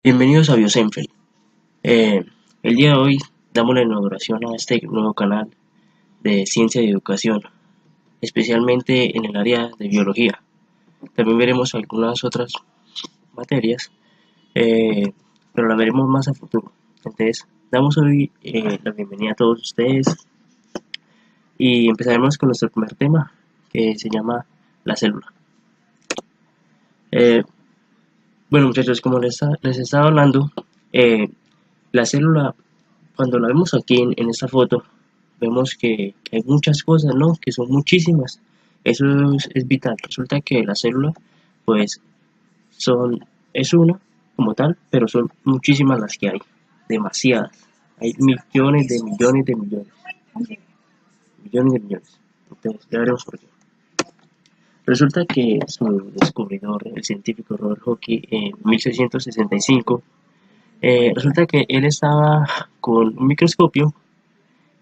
Bienvenidos a Biosenfeld. Eh, el día de hoy damos la inauguración a este nuevo canal de ciencia y educación, especialmente en el área de biología. También veremos algunas otras materias, eh, pero la veremos más a futuro. Entonces, damos hoy la bienvenida a todos ustedes y empezaremos con nuestro primer tema, que se llama la célula. Eh, bueno, muchachos, como les estaba hablando, eh, la célula, cuando la vemos aquí en esta foto, vemos que hay muchas cosas, ¿no? Que son muchísimas. Eso es vital. Resulta que la célula, pues, son, es una como tal, pero son muchísimas las que hay. Demasiadas. Hay millones de millones de millones. Millones de millones. Entonces, ya veremos por qué. Resulta que su descubridor, el científico Robert Hooke, en 1665, resulta que él estaba con un microscopio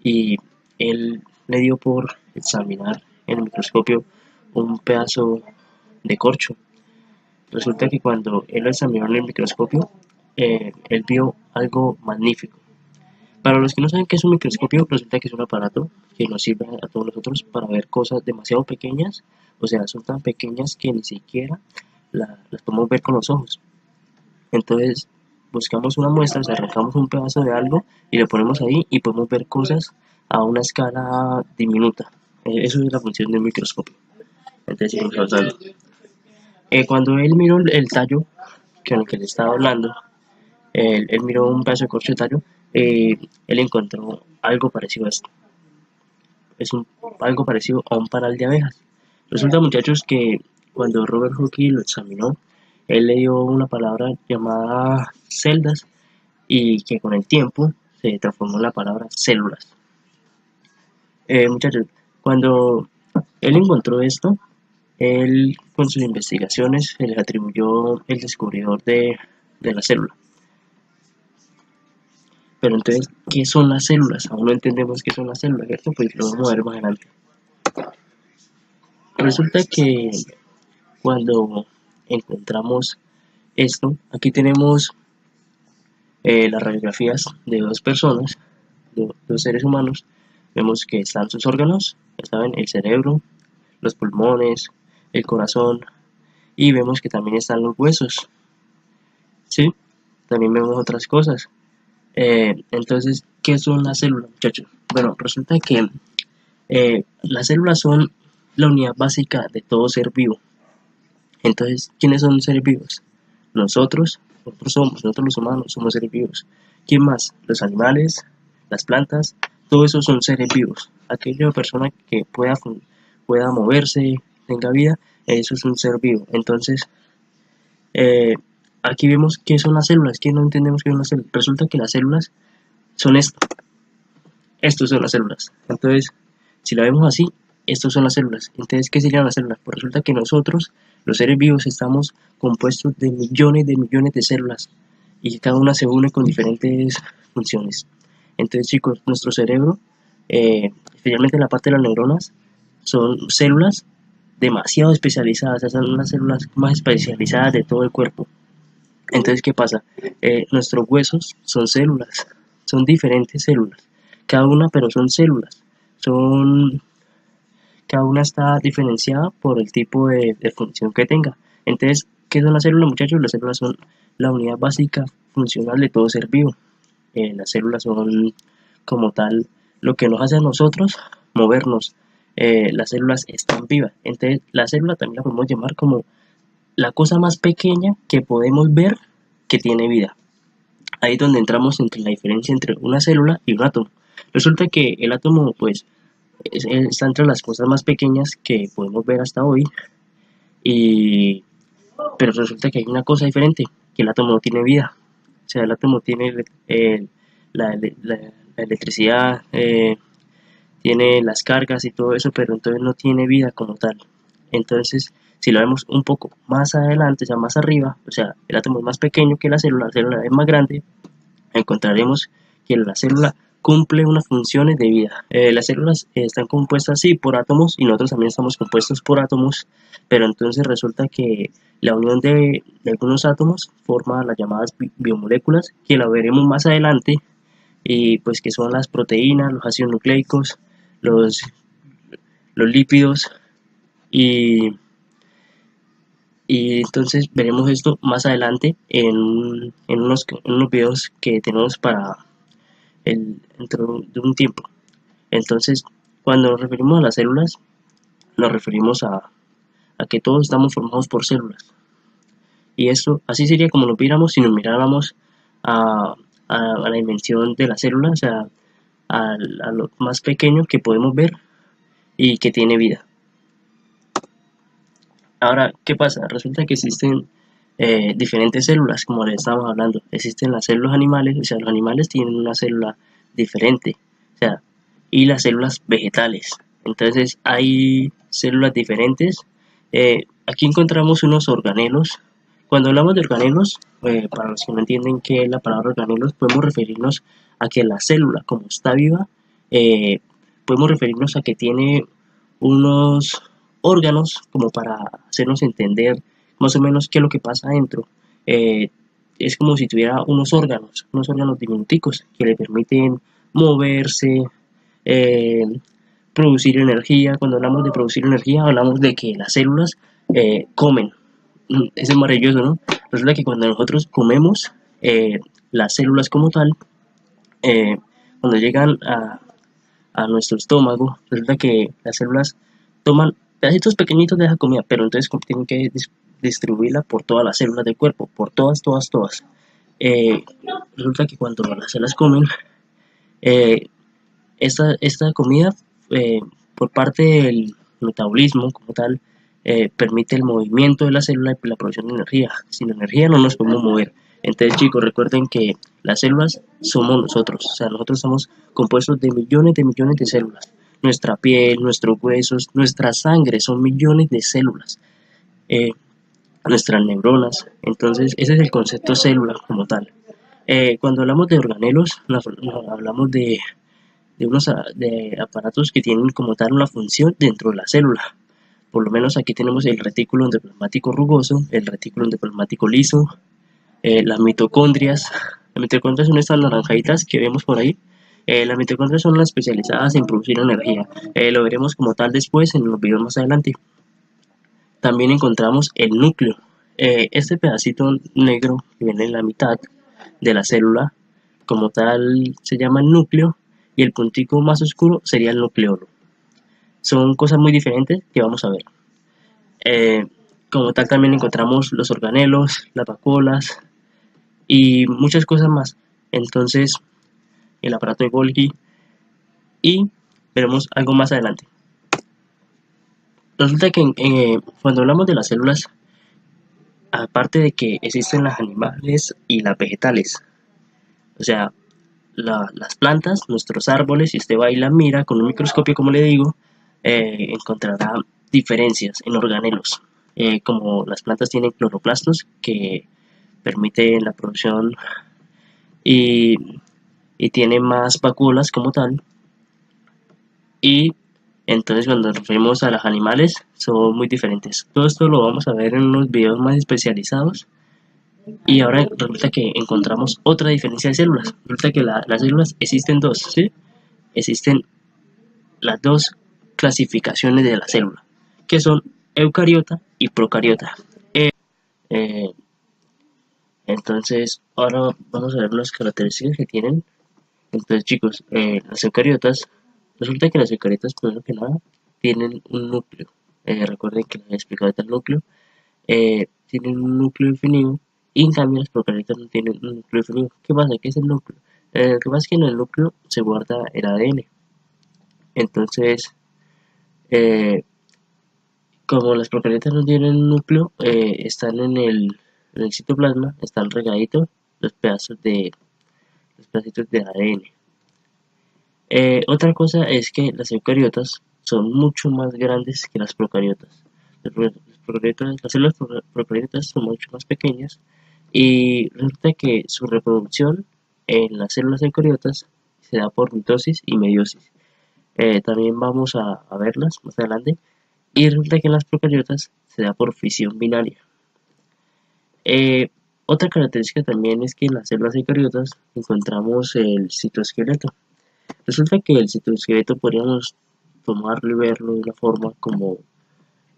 y él le dio por examinar en el microscopio un pedazo de corcho. Resulta que cuando él lo examinó en el microscopio, él vio algo magnífico. Para los que no saben qué es un microscopio, resulta que es un aparato que nos sirve a todos nosotros para ver cosas demasiado pequeñas, o sea, son tan pequeñas que ni siquiera las podemos ver con los ojos. Entonces, buscamos una muestra, o sea, arrancamos un pedazo de algo y lo ponemos ahí y podemos ver cosas a una escala diminuta. Eso es la función del microscopio. Entonces, seguimos avanzando. Cuando él miró el tallo con el que le estaba hablando, él miró un pedazo de corcho de tallo, él encontró algo parecido a esto. Algo parecido a un panal de abejas. Resulta, muchachos, que cuando Robert Hooke lo examinó, él le dio una palabra llamada celdas y que con el tiempo se transformó en la palabra células. Muchachos, cuando él encontró esto, él con sus investigaciones se les atribuyó el descubridor de la célula. Pero entonces, ¿qué son las células? Aún no entendemos qué son las células, ¿cierto? Pues lo vamos a ver más adelante. Resulta que cuando encontramos esto, aquí tenemos las radiografías de dos personas, de dos seres humanos. Vemos que están sus órganos, saben, el cerebro, los pulmones, el corazón, y vemos que también están los huesos, ¿sí? También vemos otras cosas. Entonces, ¿qué son las células, muchachos? Bueno, resulta que las células son la unidad básica de todo ser vivo. Entonces, ¿quiénes son seres vivos? Nosotros los humanos somos seres vivos. ¿Quién más? Los animales, las plantas, todo eso son seres vivos. Aquella persona que pueda moverse, tenga vida, eso es un ser vivo. Entonces, eh, aquí vemos qué son las células, que no entendemos qué son las células. Resulta que las células son esto. Estos son las células. Entonces, si la vemos así, estos son las células. Entonces, ¿qué serían las células? Pues resulta que nosotros, los seres vivos, estamos compuestos de millones de células y cada una se une con diferentes funciones. Entonces, chicos, nuestro cerebro, especialmente la parte de las neuronas, son células demasiado especializadas, son las células más especializadas de todo el cuerpo. Entonces, ¿qué pasa? Nuestros huesos son células, son diferentes células, cada una, pero son células, son, cada una está diferenciada por el tipo de función que tenga. Entonces, ¿qué son las células, muchachos? Las células son la unidad básica funcional de todo ser vivo. Las células son, como tal, lo que nos hace a nosotros movernos. Las células están vivas. Entonces, la célula también la podemos llamar como la cosa más pequeña que podemos ver que tiene vida. Ahí es donde entramos entre la diferencia entre una célula y un átomo. Resulta que el átomo, pues, está entre las cosas más pequeñas que podemos ver hasta hoy, y, pero resulta que hay una cosa diferente, que el átomo no tiene vida. O sea, el átomo tiene la electricidad, tiene las cargas y todo eso, pero entonces no tiene vida como tal. Entonces, si lo vemos un poco más adelante, o sea, más arriba, o sea, el átomo es más pequeño que la célula es más grande, encontraremos que la célula cumple unas funciones de vida. Las células están compuestas sí por átomos y nosotros también estamos compuestos por átomos, pero entonces resulta que la unión de algunos átomos forma las llamadas biomoléculas, que la veremos más adelante, y pues que son las proteínas, los ácidos nucleicos, los, los lípidos, y, y entonces veremos esto más adelante en unos videos que tenemos para dentro de un tiempo. Entonces, cuando nos referimos a las células, nos referimos a que todos estamos formados por células. Y esto, así sería como lo viéramos si nos miráramos a la dimensión de la célula, o sea, a lo más pequeño que podemos ver y que tiene vida. Ahora, ¿qué pasa? Resulta que existen diferentes células, como les estábamos hablando. Existen las células animales, o sea, los animales tienen una célula diferente, o sea, y las células vegetales. Entonces, hay células diferentes. Aquí encontramos unos organelos. Cuando hablamos de organelos, para los que no entienden qué es la palabra organelos, podemos referirnos a que la célula, como está viva, podemos referirnos a que tiene unos órganos como para hacernos entender más o menos qué es lo que pasa adentro. Es como si tuviera unos órganos diminuticos que le permiten moverse, eh, producir energía. Cuando hablamos de producir energía, hablamos de que las células comen. Eso es maravilloso, ¿no? Resulta que cuando nosotros comemos, las células como tal, eh, cuando llegan a nuestro estómago, resulta que las células toman pedacitos pequeñitos de esa comida, pero entonces tienen que distribuirla por todas las células del cuerpo, por todas, todas, todas. Eh, Resulta que cuando las células comen, eh, esta comida, eh, por parte del metabolismo como tal, permite el movimiento de la célula y la producción de energía. Sin energía no nos podemos mover. Entonces, chicos, recuerden que las células somos nosotros, o sea, nosotros estamos compuestos de millones de células. Nuestra piel, nuestros huesos, nuestra sangre son millones de células, eh, nuestras neuronas. Entonces, ese es el concepto célula como tal. Cuando hablamos de organelos, hablamos de unos de aparatos que tienen como tal una función dentro de la célula. Por lo menos aquí tenemos el retículo endoplasmático rugoso, el retículo endoplasmático liso, las mitocondrias. Las mitocondrias son estas naranjaditas que vemos por ahí. Las mitocondrias son las especializadas en producir energía. Lo veremos como tal después en los videos más adelante. También encontramos el núcleo. Este pedacito negro que viene en la mitad de la célula, como tal, se llama el núcleo, y el puntico más oscuro sería el nucleolo. Son cosas muy diferentes que vamos a ver. Como tal, también encontramos los organelos, las vacuolas y muchas cosas más. Entonces, el aparato de Golgi, y veremos algo más adelante. Resulta que cuando hablamos de las células, aparte de que existen las animales y las vegetales, o sea, las plantas, nuestros árboles, si usted va y la mira con un microscopio, como le digo, encontrará diferencias en organelos. Como las plantas tienen cloroplastos que permiten la producción, y, y tienen más vacuolas como tal, y entonces cuando nos referimos a los animales son muy diferentes. Todo esto lo vamos a ver en unos videos más especializados. Y ahora resulta que encontramos otra diferencia de células. Resulta que las células existen dos, ¿sí? Existen las dos clasificaciones de la célula, que son eucariota y procariota. Eh, entonces, ahora vamos a ver las características que tienen. Entonces, chicos, las eucariotas, resulta que las eucariotas, primero que nada, tienen un núcleo. Recuerden que les he explicado el núcleo. Tienen un núcleo definido, y en cambio las procariotas no tienen un núcleo definido. ¿Qué pasa? ¿Qué es el núcleo? Lo que pasa es que en el núcleo se guarda el ADN. Entonces, eh, como las procariotas no tienen un núcleo, están en el citoplasma, están regaditos los los pedacitos de ADN. Otra cosa es que las eucariotas son mucho más grandes que las procariotas. Las células procariotas son mucho más pequeñas, y resulta que su reproducción en las células eucariotas se da por mitosis y meiosis. También vamos a verlas más adelante. Y resulta que en las procariotas se da por fisión binaria. Otra característica también es que en las células eucariotas encontramos el citoesqueleto. Resulta que el citoesqueleto podríamos tomarlo y verlo de una forma como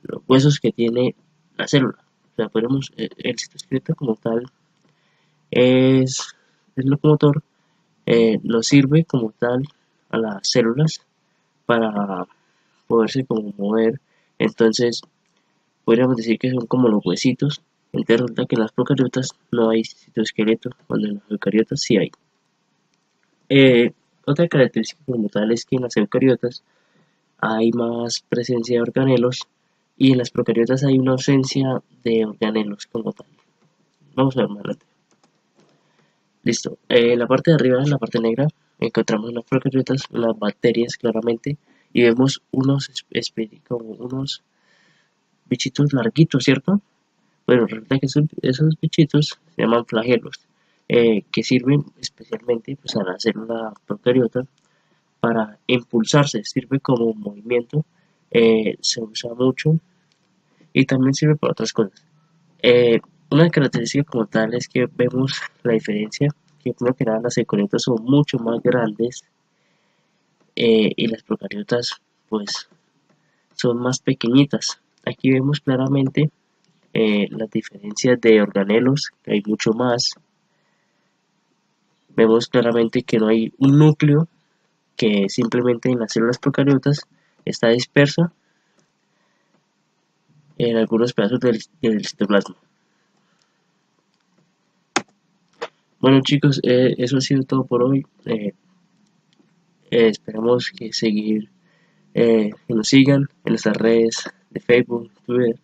los huesos que tiene la célula. O sea, podemos, el citoesqueleto como tal es locomotor, nos sirve como tal a las células para poderse como mover. Entonces podríamos decir que son como los huesitos. Entonces resulta que en las procariotas no hay citoesqueleto, cuando en las eucariotas sí hay. Otra característica como tal es que en las eucariotas hay más presencia de organelos y en las procariotas hay una ausencia de organelos como tal. Vamos a ver más adelante. Listo. En la parte de arriba, en la parte negra, encontramos unas procariotas, unas bacterias claramente, y vemos como unos bichitos larguitos, ¿cierto? Bueno, resulta que esos bichitos se llaman flagelos, que sirven especialmente pues, a la célula procariota para impulsarse, sirve como movimiento, se usa mucho y también sirve para otras cosas. Eh, una característica como tal es que vemos la diferencia, que primero que nada las eucariotas son mucho más grandes y las procariotas pues son más pequeñitas. Aquí vemos claramente las diferencias de organelos, que hay mucho más. Vemos claramente que no hay un núcleo, que simplemente en las células procariotas está dispersa en algunos pedazos del citoplasma. Bueno chicos, eso ha sido todo por hoy. Esperamos que nos sigan en nuestras redes de Facebook, Twitter.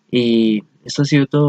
Y esto ha sido todo.